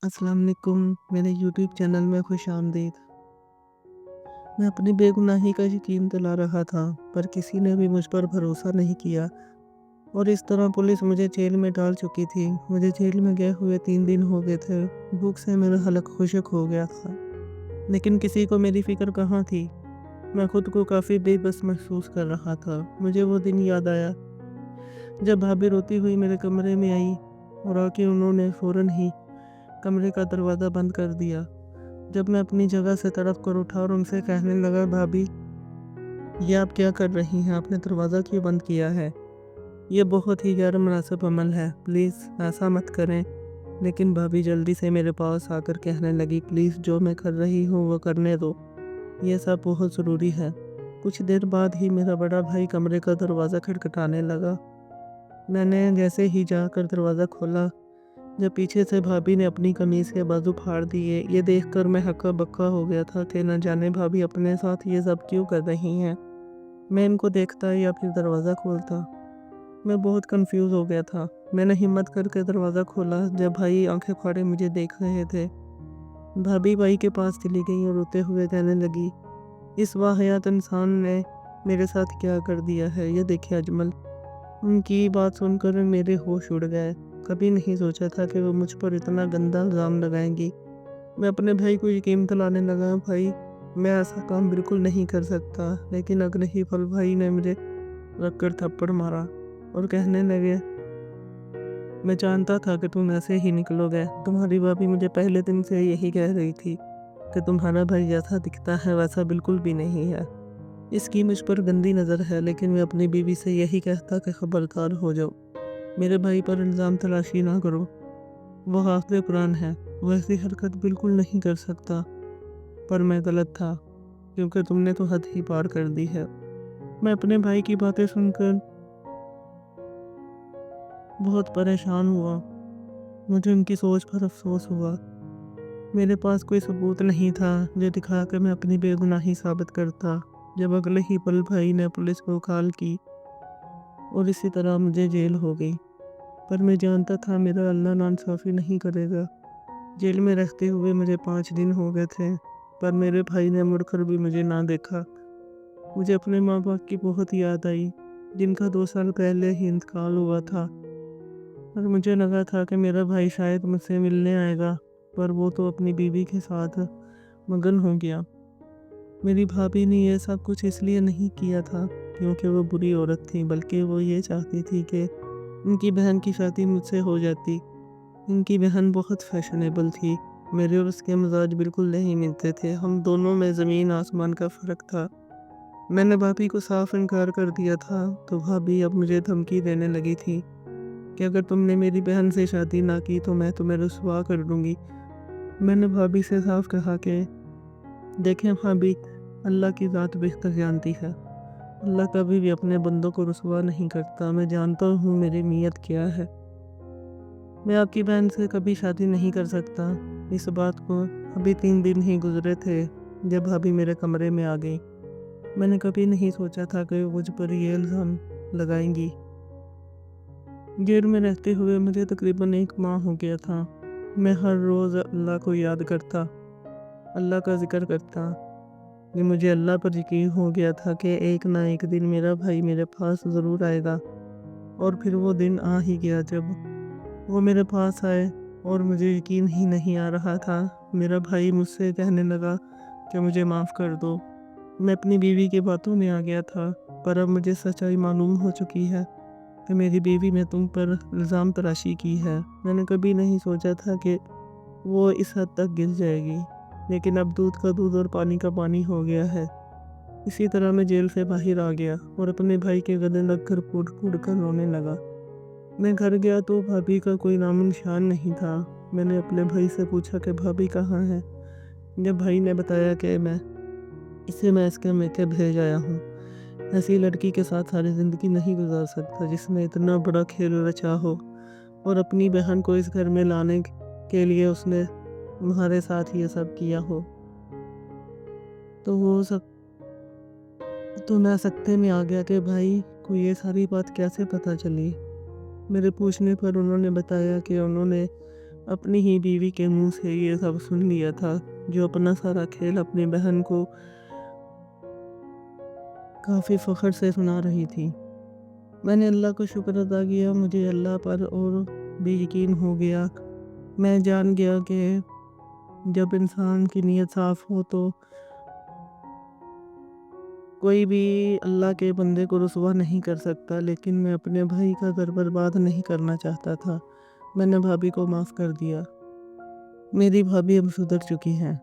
अस्सलाम वालेकुम, मेरे यूट्यूब चैनल में खुश आमदीद। मैं अपनी बेगुनाही का यकीन दिला रहा था, पर किसी ने भी मुझ पर भरोसा नहीं किया और इस तरह पुलिस मुझे जेल में डाल चुकी थी। मुझे जेल में गए हुए 3 दिन हो गए थे। भूख से मेरा हलक खुश्क हो गया था, लेकिन किसी को मेरी फ़िक्र कहाँ थी। मैं खुद को काफ़ी बेबस महसूस कर रहा था। मुझे वो दिन याद आया जब भाभी रोती हुई मेरे कमरे में आई और आके उन्होंने फ़ौरन ही कमरे का दरवाज़ा बंद कर दिया। जब मैं अपनी जगह से तड़प कर उठा और उनसे कहने लगा, भाभी ये आप क्या कर रही हैं? आपने दरवाज़ा क्यों बंद किया है? ये बहुत ही गैर मुनासिब अमल है, प्लीज़ ऐसा मत करें। लेकिन भाभी जल्दी से मेरे पास आकर कहने लगी, प्लीज़ जो मैं कर रही हूँ वो करने दो, ये सब बहुत ज़रूरी है। कुछ देर बाद ही मेरा बड़ा भाई कमरे का दरवाज़ा खटखटाने लगा। मैंने जैसे ही जाकर दरवाज़ा खोला, जब पीछे से भाभी ने अपनी कमीज़ के बाजू फाड़ दिए, ये देखकर मैं हक्का-बक्का हो गया था कि न जाने भाभी अपने साथ ये सब क्यों कर रही हैं। मैं इनको देखता या फिर दरवाज़ा खोलता। मैं बहुत कंफ्यूज हो गया था। मैंने हिम्मत करके दरवाज़ा खोला जब भाई आंखें फाड़े मुझे देख रहे थे। भाभी भाई के पास चली गई और रोते हुए कहने लगी, इस वाहियात इंसान ने मेरे साथ क्या कर दिया है, ये देखिए अजमल। उनकी बात सुनकर मेरे होश उड़ गए। कभी नहीं सोचा था कि वो मुझ पर इतना गंदा इल्ज़ाम लगाएंगी। मैं अपने भाई को यकीन दिलाने लगा, भाई मैं ऐसा काम बिल्कुल नहीं कर सकता। लेकिन अगले ही पल भाई ने मुझे रख कर थप्पड़ मारा और कहने लगे, मैं जानता था कि तुम ऐसे ही निकलोगे। तुम्हारी भाभी मुझे पहले दिन से यही कह रही थी कि तुम्हारा भाई जैसा दिखता है वैसा बिल्कुल भी नहीं है। इसकी मुझ पर गंदी नज़र है, लेकिन मैं अपनी बीवी से यही कहता कि खबरदार हो जाओ, मेरे भाई पर इल्ज़ाम तराशी ना करो। वो हाफ़िज़ कुरान है, वो ऐसी हरकत बिल्कुल नहीं कर सकता। पर मैं गलत था, क्योंकि तुमने तो हद ही पार कर दी है। मैं अपने भाई की बातें सुनकर बहुत परेशान हुआ। मुझे उनकी सोच पर अफ़सोस हुआ। मेरे पास कोई सबूत नहीं था जो दिखा कर मैं अपनी बेगुनाही साबित करता। जब अगले ही पल भाई ने पुलिस को कॉल की और इसी तरह मुझे जेल हो गई। पर मैं जानता था मेरा अल्लाह नाइंसाफ़ी नहीं करेगा। जेल में रहते हुए मुझे 5 दिन हो गए थे, पर मेरे भाई ने मुड़कर भी मुझे ना देखा। मुझे अपने माँ-बाप की बहुत याद आई, जिनका 2 साल पहले ही इंतकाल हुआ था। और मुझे लगा था कि मेरा भाई शायद मुझसे मिलने आएगा, पर वो तो अपनी बीवी के साथ मगन हो गया। मेरी भाभी ने ये सब कुछ इसलिए नहीं किया था क्योंकि वो बुरी औरत थी, बल्कि वो ये चाहती थी कि उनकी बहन की शादी मुझसे हो जाती। उनकी बहन बहुत फैशनेबल थी। मेरे और उसके मिजाज बिल्कुल नहीं मिलते थे। हम दोनों में ज़मीन आसमान का फ़र्क था। मैंने भाभी को साफ इनकार कर दिया था, तो भाभी अब मुझे धमकी देने लगी थी कि अगर तुमने मेरी बहन से शादी ना की तो मैं तुम्हें रुसवा कर दूंगी। मैंने भाभी से साफ कहा कि देखें भाभी, अल्लाह की ज़ात बेहतर जानती है। अल्लाह कभी भी अपने बंदों को रुसवा नहीं करता। मैं जानता हूँ मेरी नीयत क्या है। मैं आपकी बहन से कभी शादी नहीं कर सकता। इस बात को अभी 3 दिन ही गुजरे थे जब भाभी मेरे कमरे में आ गई। मैंने कभी नहीं सोचा था कि वो मुझ पर ये इल्ज़ाम लगाएंगी। जेल में रहते हुए मुझे तकरीबन 1 माह हो गया था। मैं हर रोज़ अल्लाह को याद करता, अल्लाह का ज़िक्र करता। कि मुझे अल्लाह पर यकीन हो गया था कि एक ना एक दिन मेरा भाई मेरे पास ज़रूर आएगा। और फिर वो दिन आ ही गया जब वो मेरे पास आए और मुझे यकीन ही नहीं आ रहा था। मेरा भाई मुझसे कहने लगा कि मुझे माफ़ कर दो। मैं अपनी बीवी की बातों में आ गया था, पर अब मुझे सच्चाई मालूम हो चुकी है कि मेरी बीवी ने तुम पर इल्ज़ाम तराशी की है। मैंने कभी नहीं सोचा था कि वो इस हद तक गिर जाएगी, लेकिन अब दूध का दूध और पानी का पानी हो गया है। इसी तरह मैं जेल से बाहर आ गया और अपने भाई के गले लगकर कूट-कूट कर रोने लगा। मैं घर गया तो भाभी का कोई नामो-निशान नहीं था। मैंने अपने भाई से पूछा कि भाभी कहाँ है? जब भाई ने बताया कि मैं इसे मैक्सिकन में के भेज आया हूँ। ऐसी लड़की के साथ सारी ज़िंदगी नहीं गुजार सकता जिसने इतना बड़ा खेल रचा हो और अपनी बहन को इस घर में लाने के लिए उसने तुम्हारे साथ ये सब किया हो। तो वो सब तो मैं सकते में आ गया कि भाई को ये सारी बात कैसे पता चली। मेरे पूछने पर उन्होंने बताया कि उन्होंने اپنی ہی بیوی کے منہ سے یہ سب سن لیا تھا، جو اپنا سارا کھیل اپنی بہن کو کافی فخر سے سنا رہی تھی۔ میں نے اللہ کو شکر ادا کیا، مجھے اللہ پر اور بھی یقین ہو گیا۔ میں جان گیا کہ جب انسان کی نیت صاف ہو تو کوئی بھی اللہ کے بندے کو رسوا نہیں کر سکتا، لیکن میں اپنے بھائی کا گھر برباد نہیں کرنا چاہتا تھا۔ میں نے بھابھی کو معاف کر دیا۔ میری بھابھی اب سدھر چکی ہیں۔